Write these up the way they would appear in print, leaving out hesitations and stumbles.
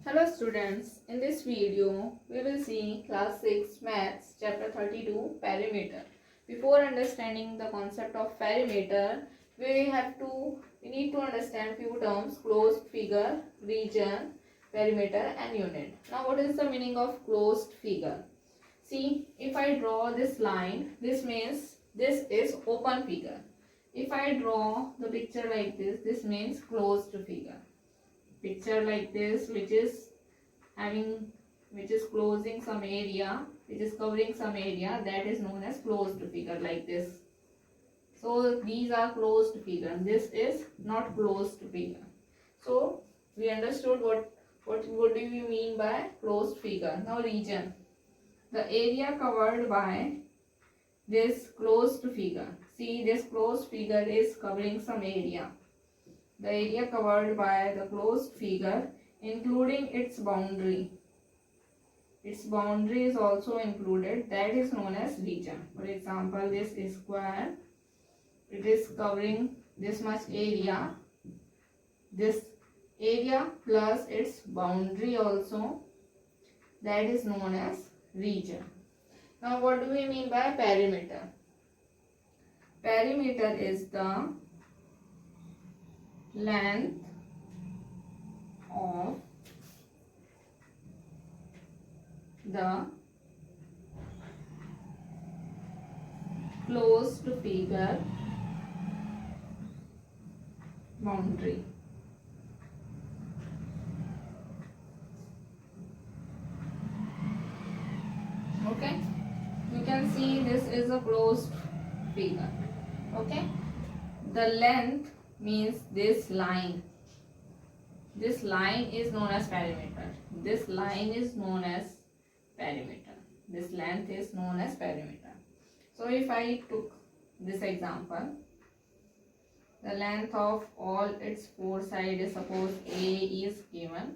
Hello students, in this video we will see class 6 maths chapter 32 perimeter. Before understanding the concept of perimeter, we need to understand few terms: closed figure, region, perimeter and unit. Now what is the meaning of closed figure? See, if I draw this line, this means this is open figure. If I draw the picture like this means closed figure. Picture like this having which is closing some area, which is covering some area, that is known as closed figure like this. So these are closed figure, this is not closed figure. So we understood what do you mean by closed figure. Now region, the area covered by this closed figure. See, this closed figure is covering some area. The area covered by the closed figure including its boundary. Its boundary is also included, that is known as region. For example, this is square, it is covering this much area. This area plus its boundary also, that is known as region. Now what do we mean by perimeter? Perimeter is the length of the closed figure boundary. Okay, you can see this is a closed figure. Okay, the length means this line. This line is known as perimeter. This line is known as perimeter. This length is known as perimeter. So if I took this example, the length of all its four sides is, suppose A is given.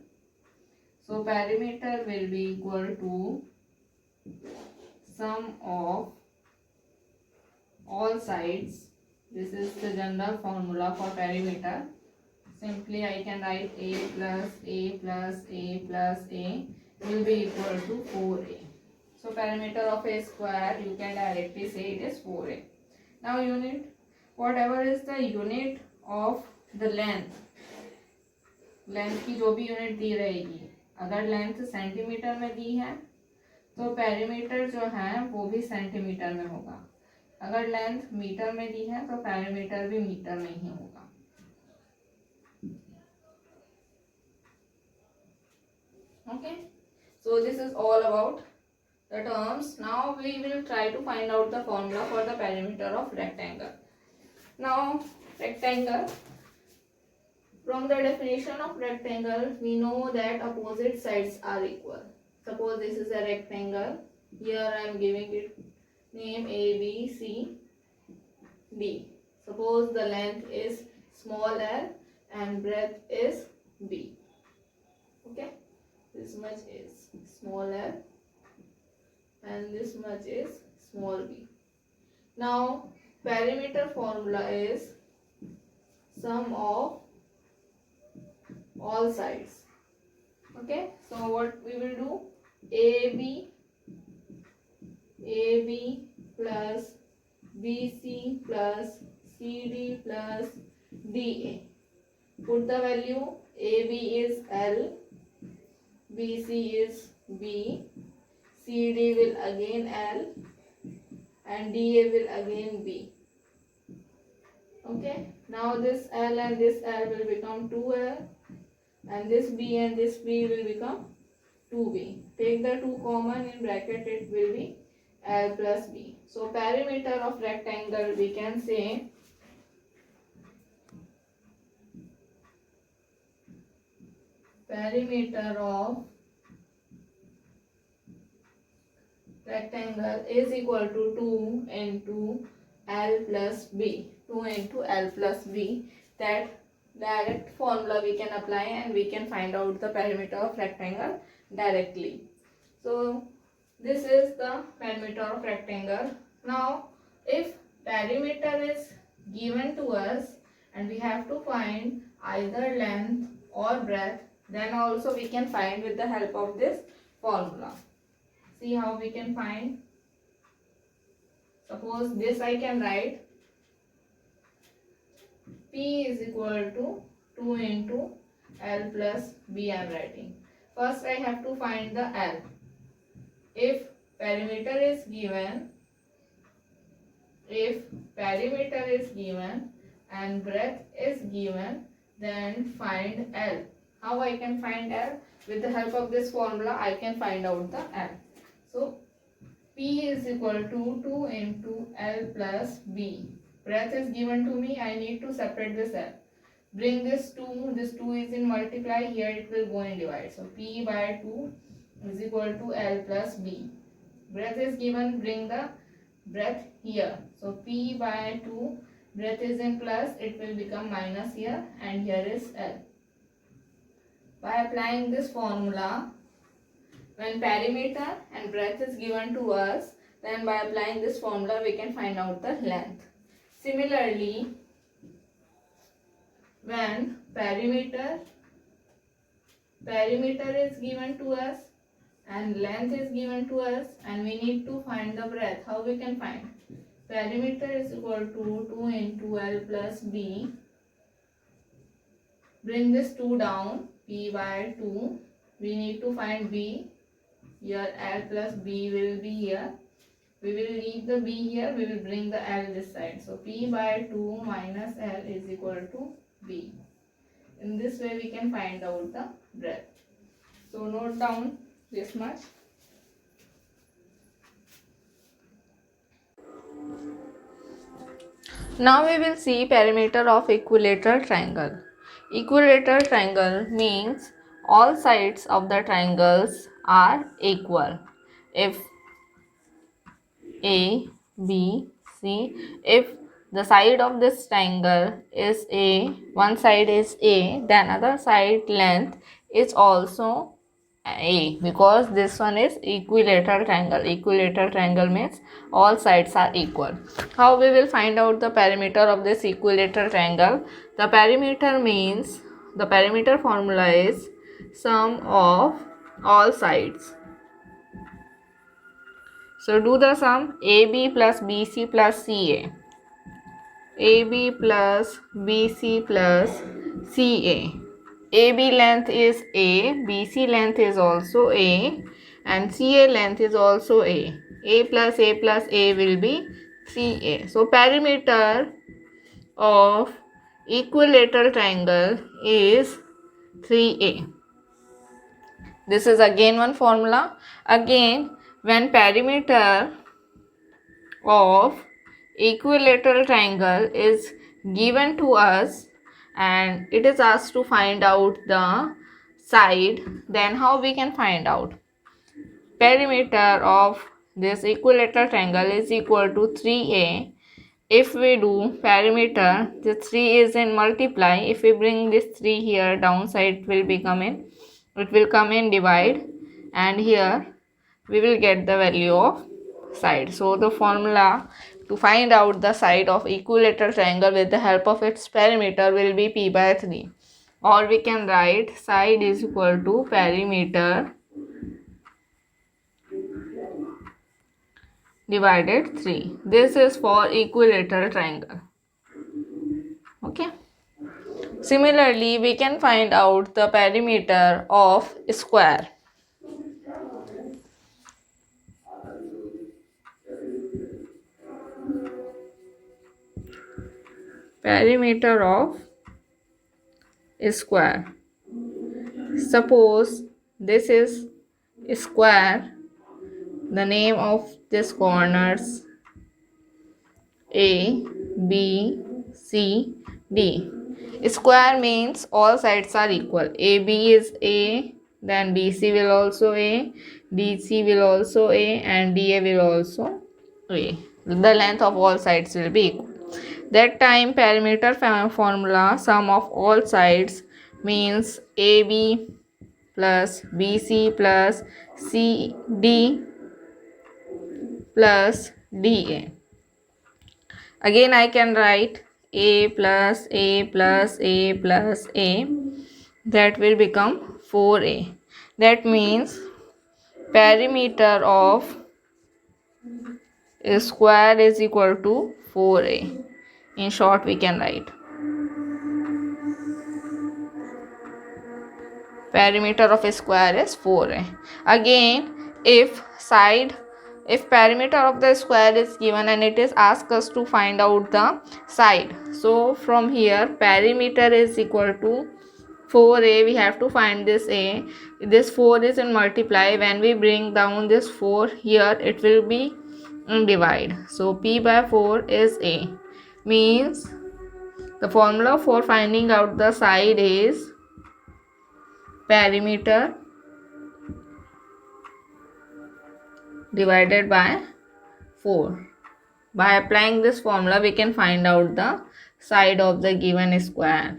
So perimeter will be equal to sum of all sides. This is the general formula for perimeter. Simply I can write A plus A plus A plus A will be equal to 4A. So perimeter of a square, you can directly say it is 4A. Now unit, whatever is the unit of the length, length की जो भी unit दी रहेगी, अगर length centimetre में दी है तो perimeter जो है वो भी सेंटीमीटर में होगा. अगर लेंथ मीटर में दी है तो पेरीमीटर भी मीटर में ही होगा. Okay, so this is all about the terms. Now we will try to find out the formula for the perimeter of rectangle. Now rectangle, from the definition of rectangle we know that opposite sides are equal. Suppose this is a rectangle, here I am giving it name A, B, C, D. Suppose the length is small l and breadth is B. Okay, this much is small l and this much is small b. Now perimeter formula is sum of all sides. Okay, so what we will do, AB plus BC plus CD plus DA. Put the value, AB is L, BC is B, CD will again L and DA will again B. Okay, now this L and this L will become 2L and this B and this B will become 2B. Take the 2 common, in bracket it will be L plus B. So perimeter of rectangle we can say perimeter of rectangle is equal to 2 into L plus B. 2 into L plus B. That direct formula we can apply and we can find out the perimeter of rectangle directly. So this is the perimeter of rectangle. Now if perimeter is given to us and we have to find either length or breadth, then also we can find with the help of this formula. See how we can find. Suppose this I can write P is equal to 2 into L plus B I am writing. First I have to find the L. If perimeter is given, and breadth is given, then find L. How I can find L? With the help of this formula I can find out the L. So P is equal to 2 into L plus B. Breadth is given to me, I need to separate this L. Bring this 2 is in multiply, here it will go in divide. So P by 2 is equal to L plus B. Breadth is given, bring the breadth here. So P by 2, breadth is in plus, it will become minus here, and here is L. By applying this formula, when perimeter and breadth is given to us, then by applying this formula we can find out the length. Similarly, when perimeter is given to us and length is given to us and we need to find the breadth, how we can find? Perimeter is equal to 2 into L plus B. Bring this 2 down, P by 2. We need to find B. Here L plus B will be here. We will leave the B here, we will bring the L this side. So P by 2 minus L is equal to B. In this way we can find out the breadth. So note down this much. Now we will see perimeter of equilateral triangle. Equilateral triangle means all sides of the triangles are equal. If A, B, C, if the side of this triangle is A, one side is A, then other side length is also A, because this one is equilateral triangle. Equilateral triangle means all sides are equal. How we will find out the perimeter of this equilateral triangle? The perimeter means, the perimeter formula is sum of all sides. So do the sum AB plus BC plus CA. AB plus BC plus CA. AB length is A, BC length is also A, and CA length is also A. A plus A will be 3A. So perimeter of equilateral triangle is 3A. This is again one formula. Again, when perimeter of equilateral triangle is given to us and it is asked to find out the side, then how we can find out? Perimeter of this equilateral triangle is equal to 3A. If we do perimeter, the 3 is in multiply. If we bring this 3 here, downside will come in divide, and here we will get the value of side. So the formula to find out the side of equilateral triangle with the help of its perimeter will be P by 3. Or we can write side is equal to perimeter divided 3. This is for equilateral triangle. Okay. Similarly, we can find out the perimeter of square. Perimeter of square. Suppose this is square. The name of this corners A, B, C, D. Square means all sides are equal. AB is A, then BC will also A, DC will also A, and DA will also A. The length of all sides will be equal. That time perimeter formula sum of all sides means AB plus BC plus CD plus DA. Again I can write A plus A plus A plus A. that will become 4a. That means perimeter of a square is equal to 4a. In short, we can write perimeter of a square is 4a. Again, if perimeter of the square is given and it is asked us to find out the side, so from here perimeter is equal to 4a, we have to find this a. This 4 is in multiply. When we bring down this 4 here, it will be in divide. So p by 4 is a. Means the formula for finding out the side is perimeter divided by 4. By applying this formula, we can find out the side of the given square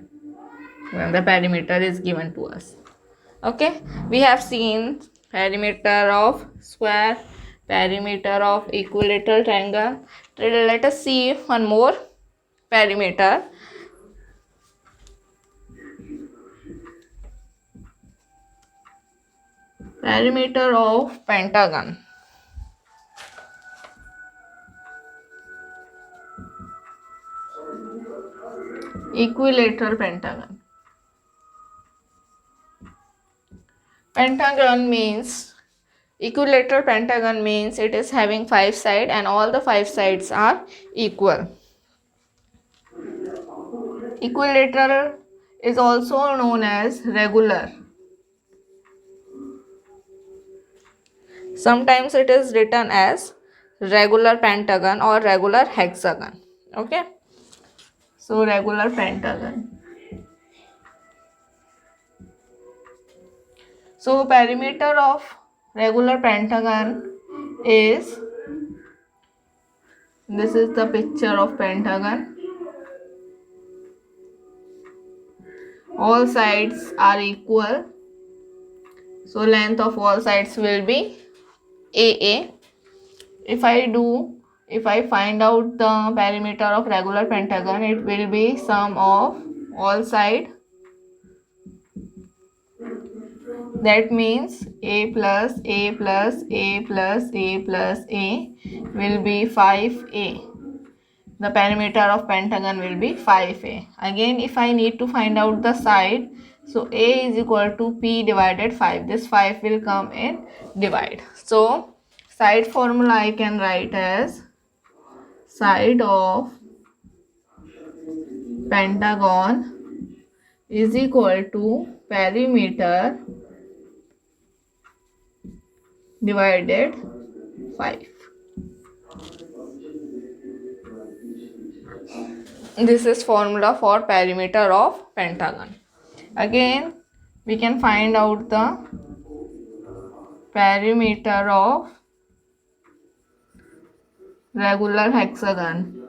when the perimeter is given to us. Okay, we have seen perimeter of square, perimeter of equilateral triangle. Let us see one more perimeter. Perimeter of pentagon. Equilateral pentagon. Pentagon means equilateral pentagon means it is having 5 sides and all the 5 sides are equal. Equilateral is also known as regular. Sometimes it is written as regular pentagon or regular hexagon. Okay. So regular pentagon. So perimeter of regular pentagon is, this is the picture of pentagon. All sides are equal. So length of all sides will be AA. If I find out the perimeter of regular pentagon, it will be sum of all side. That means A plus A plus A plus A plus A will be 5A. The perimeter of pentagon will be 5A. Again, if I need to find out the side, so A is equal to P divided 5. This 5 will come in divide. So side formula I can write as side of pentagon is equal to perimeter divided 5. This is formula for perimeter of pentagon. Again, we can find out the perimeter of regular hexagon.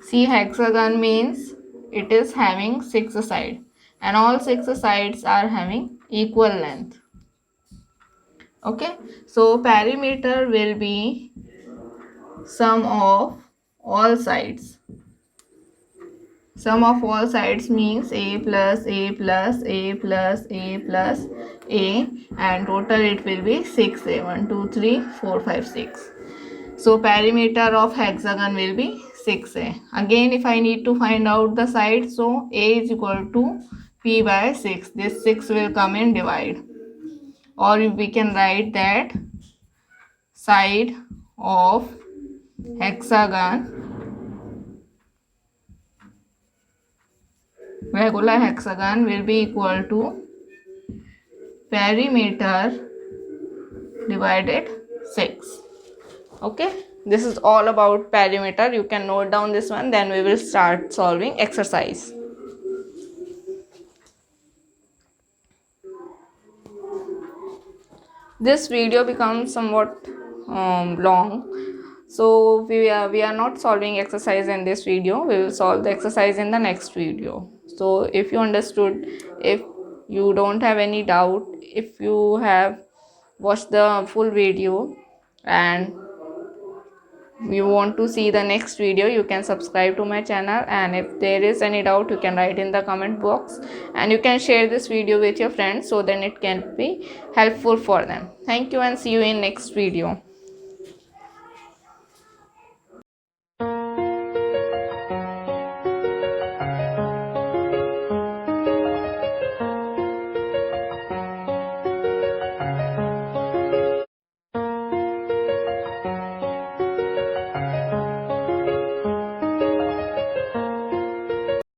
See, hexagon means it is having 6 sides and all 6 sides are having equal length. Okay, so perimeter will be sum of all sides. Sum of all sides means A plus A plus A plus A plus A, and total it will be 6A. 1, 2, 3, 4, 5, 6. So perimeter of hexagon will be 6A. Again, if I need to find out the side, so A is equal to P by 6. This 6 will come in divide. Or we can write that side of hexagon, regular hexagon, will be equal to perimeter divided 6. Okay, this is all about perimeter. You can note down this one, then we will start solving exercise. This video becomes somewhat long, so we are not solving exercise in this video. We will solve the exercise in the next video. So if you understood, if you don't have any doubt, if you have watched the full video and you want to see the next video, you can subscribe to my channel, and if there is any doubt, you can write in the comment box, and you can share this video with your friends so then it can be helpful for them. Thank you and see you in next video.